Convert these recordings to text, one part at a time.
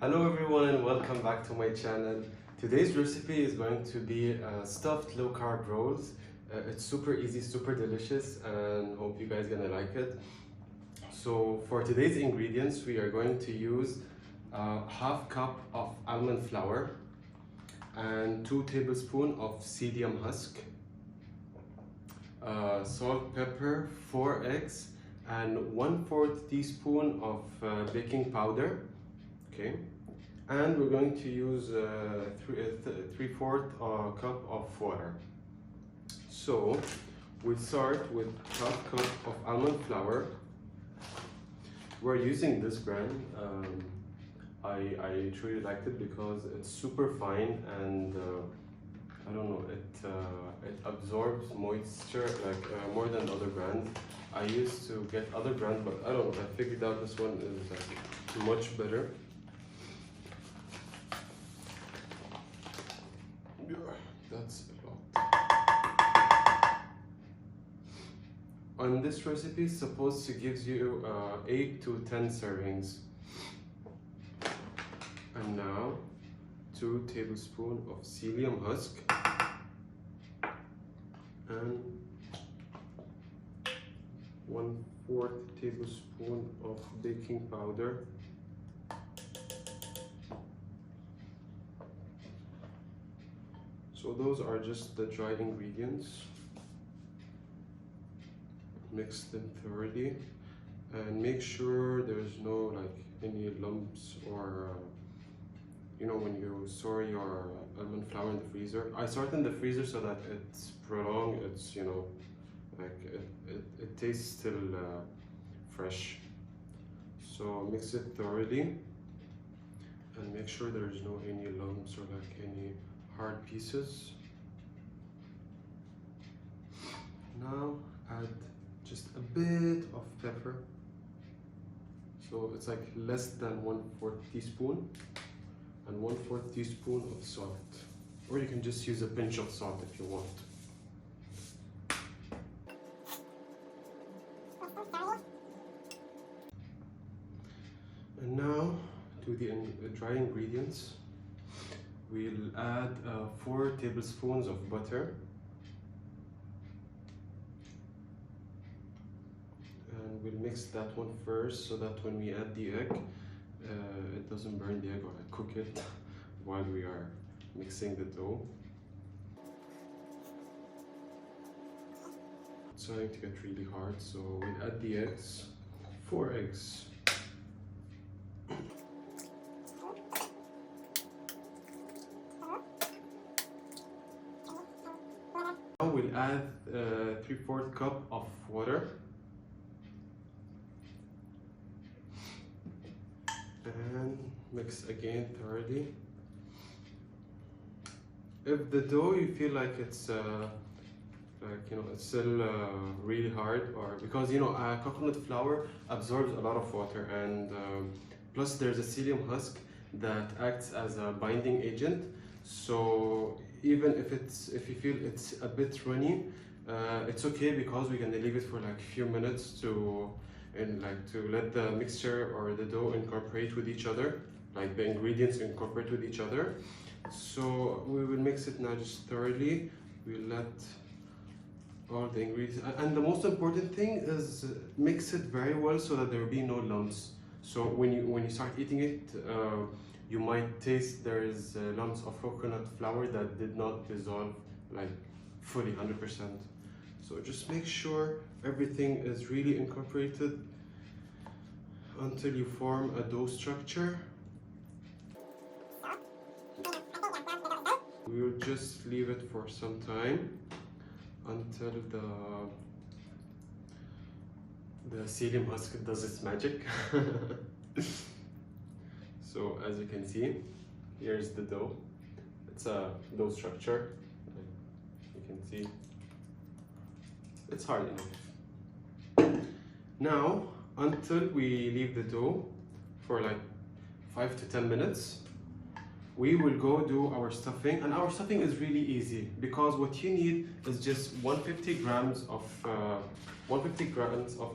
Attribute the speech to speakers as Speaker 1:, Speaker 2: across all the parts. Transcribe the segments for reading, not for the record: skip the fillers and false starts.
Speaker 1: Hello everyone and welcome back to my channel. Today's recipe is going to be stuffed low carb rolls. It's super easy, super delicious, and hope you guys gonna like it. So for today's ingredients we are going to use half cup of almond flour and 2 tablespoons of psyllium husk, salt, pepper, 4 eggs, and 1/4 teaspoon of baking powder. Okay, and we're going to use 3/4 cup of water. So we start with half cup of almond flour. We're using this brand. I truly liked it because it's super fine and I don't know, it absorbs moisture like more than other brands. I used to get other brands, but I don't know, I figured out this one is much better. That's a lot. And this recipe is supposed to give you 8 to 10 servings. And now 2 tablespoons of psyllium husk and 1/4 tablespoon of baking powder. So those are just the dry ingredients. Mix them thoroughly and make sure there's no like any lumps or you know, when you store your almond flour in the freezer. I store it in the freezer so that it's prolonged, it's, you know, like it tastes still fresh. So mix it thoroughly and make sure there's no any lumps or like any hard pieces. Now add just a bit of pepper. So it's like less than 1/4 teaspoon and 1/4 teaspoon of salt. Or you can just use a pinch of salt if you want. And now to the dry ingredients. We'll add 4 tablespoons of butter and we'll mix that one first so that when we add the egg it doesn't burn the egg or cook it while we are mixing the dough. It's starting to get really hard, so we'll add the eggs. 4 eggs. Now we'll add 3/4 cup of water and mix again thoroughly. If the dough you feel like it's like, you know, it's still really hard, or because, you know, coconut flour absorbs a lot of water, and plus there's a psyllium husk that acts as a binding agent. So even if you feel it's a bit runny, it's okay because we're gonna leave it for like a few minutes to let the mixture or the dough incorporate with each other, like the ingredients incorporate with each other. So we will mix it now just thoroughly. We'll let all the ingredients, and the most important thing is mix it very well so that there will be no lumps. So when you start eating it, you might taste there is lumps of coconut flour that did not dissolve like fully 100%. So just make sure everything is really incorporated until you form a dough structure. We will just leave it for some time until the psyllium husk does its magic. So as you can see, here's the dough. It's a dough structure. You can see it's hard enough. Now, until we leave the dough for like 5 to 10 minutes, we will go do our stuffing. And our stuffing is really easy because what you need is just 150 grams of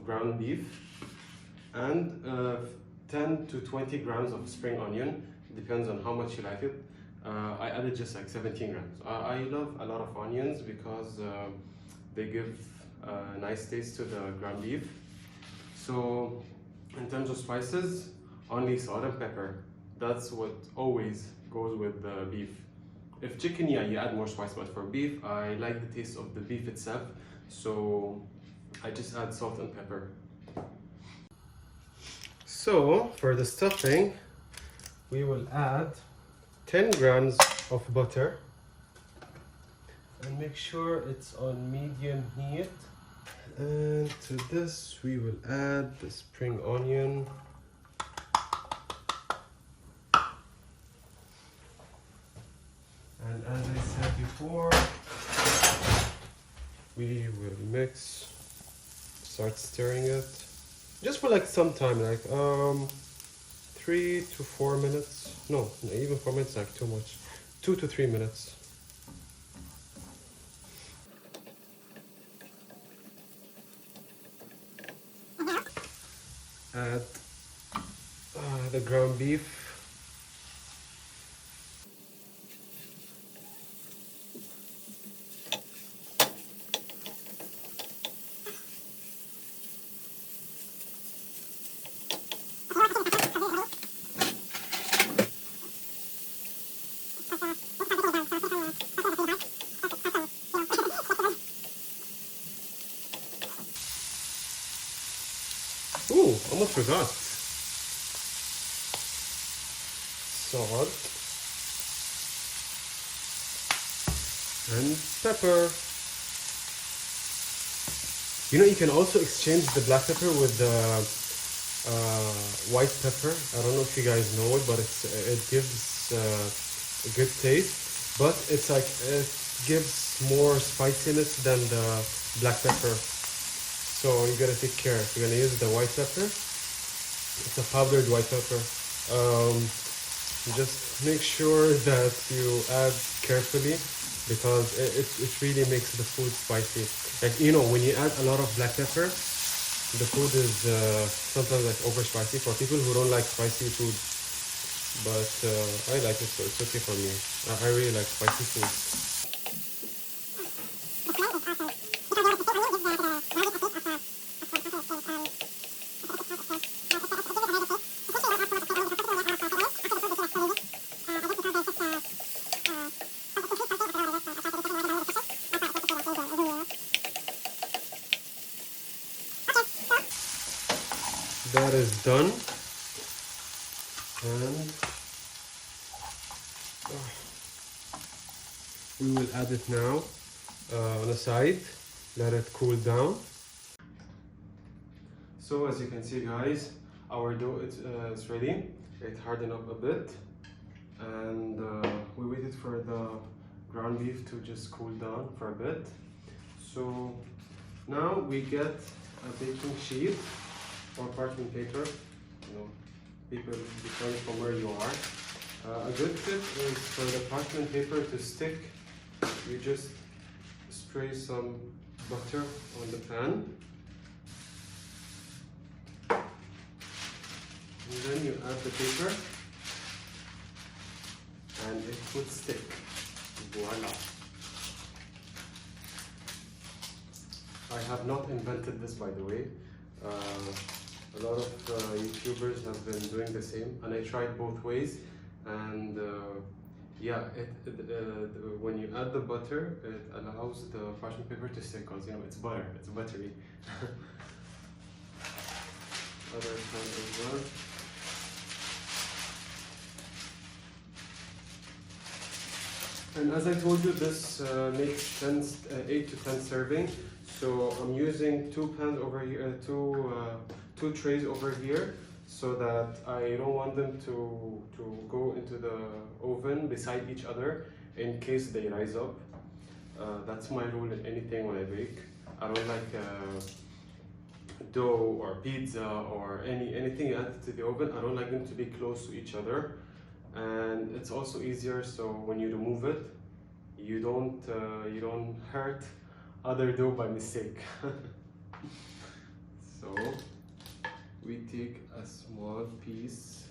Speaker 1: ground beef and 10 to 20 grams of spring onion, depends on how much you like it. I added just like 17 grams. I love a lot of onions because they give a nice taste to the ground beef. So in terms of spices, only salt and pepper. That's what always goes with the beef. If chicken, yeah, you add more spice, but for beef, I like the taste of the beef itself, so I just add salt and pepper. So for the stuffing, we will add 10 grams of butter and make sure it's on medium heat. And to this we will add the spring onion. And as I said before, we will mix, start stirring it. Just for like some time, like 3 to 4 minutes. No, even 4 minutes like too much. 2 to 3 minutes. Add the ground beef. Ooh, almost forgot. Salt and pepper. You know, you can also exchange the black pepper with the white pepper. I don't know if you guys know it, but it gives a good taste. But it's like it gives more spiciness than the black pepper. So you gotta take care. If you're gonna use the white pepper, it's a powdered white pepper. Just make sure that you add carefully because it really makes the food spicy. Like, you know, when you add a lot of black pepper, the food is sometimes like over spicy for people who don't like spicy food. But I like it, so it's okay for me. I really like spicy food. That is done, and we will add it now on the side, let it cool down. So as you can see, guys, our dough is ready. It hardened up a bit, and we waited for the ground beef to just cool down for a bit. So now we get a baking sheet or parchment paper, you know, people depending from where you are. A good tip is for the parchment paper to stick, you just spray some butter on the pan. And then you add the paper and it would stick. Voila! I have not invented this, by the way. A lot of YouTubers have been doing the same, and I tried both ways. And yeah, when you add the butter, it allows the parchment paper to stick, because you know it's butter, it's buttery. Other side as well. And as I told you, this makes 8 to 10 serving. So I'm using 2 pans over here, two trays over here, so that I don't want them to go into the oven beside each other in case they rise up. That's my rule in anything when I bake. I don't like dough or pizza or anything you add to the oven. I don't like them to be close to each other, and it's also easier so when you remove it, you don't hurt other dough by mistake. So we take a small piece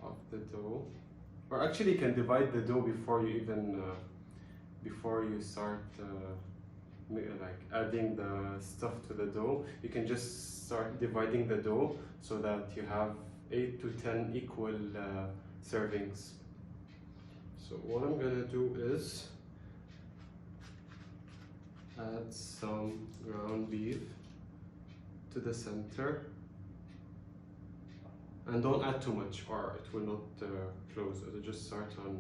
Speaker 1: of the dough, or actually you can divide the dough before you even before you start like adding the stuff to the dough. You can just start dividing the dough so that you have 8 to 10 equal servings. So what I'm gonna do is add some ground beef to the center, and don't add too much or it will not close. It'll just start on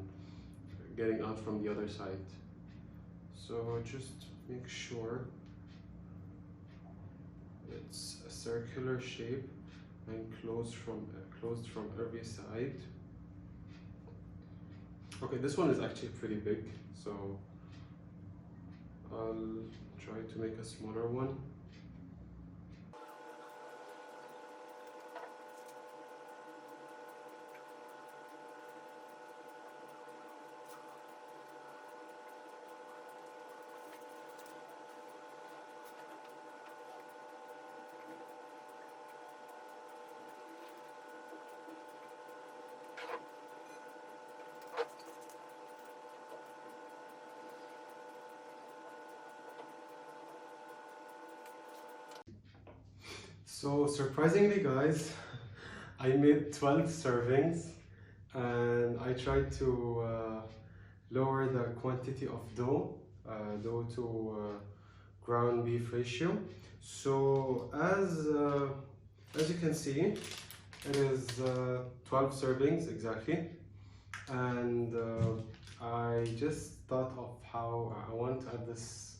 Speaker 1: getting out from the other side. So just make sure it's a circular shape and closed from every side. Okay, this one is actually pretty big, so I'll try to make a smaller one. So surprisingly guys, I made 12 servings and I tried to lower the quantity of dough to ground beef ratio. So as you can see, it is 12 servings exactly, and I just thought of how I want to add this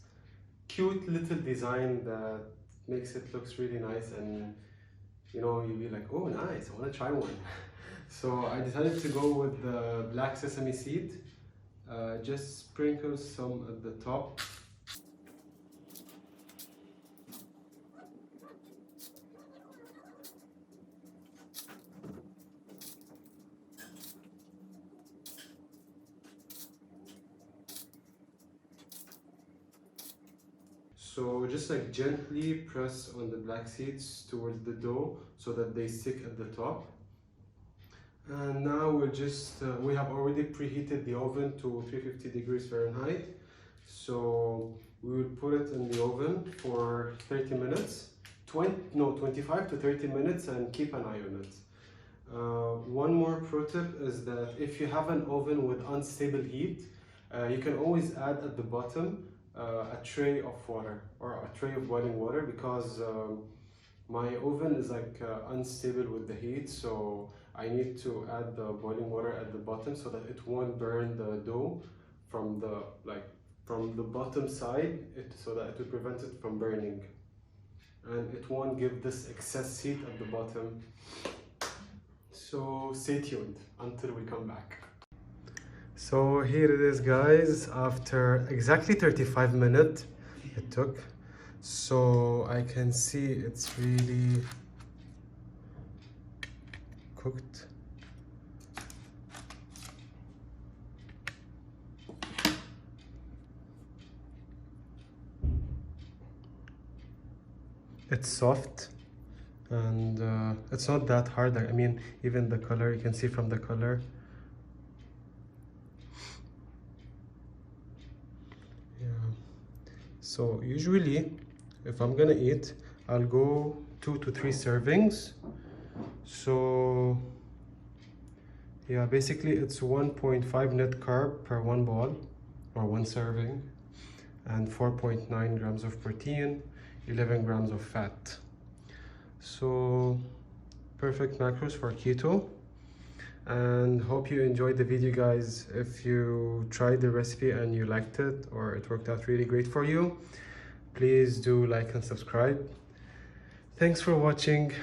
Speaker 1: cute little design that makes it looks really nice, and you know, you'll be like, oh nice, I want to try one. So I decided to go with the black sesame seed. Just sprinkle some at the top. So just like gently press on the black seeds towards the dough so that they stick at the top. And now we'll just, we have already preheated the oven to 350 degrees Fahrenheit. So we will put it in the oven for 30 minutes, 25 to 30 minutes, and keep an eye on it. One more pro tip is that if you have an oven with unstable heat, you can always add at the bottom a tray of water or a tray of boiling water, because my oven is like unstable with the heat, so I need to add the boiling water at the bottom so that it won't burn the dough from the bottom side, so that it will prevent it from burning, and it won't give this excess heat at the bottom. So stay tuned until we come back. So here it is guys, after exactly 35 minutes it took. So I can see it's really cooked. It's soft and it's not that hard. I mean, even the color, you can see from the color. Yeah. So usually if I'm gonna eat, I'll go 2 to 3 servings. So yeah, basically it's 1.5 net carb per one ball or one serving, and 4.9 grams of protein, 11 grams of fat. So perfect macros for keto. And hope you enjoyed the video guys. If you tried the recipe and you liked it, or it worked out really great for you, please do like and subscribe. Thanks for watching.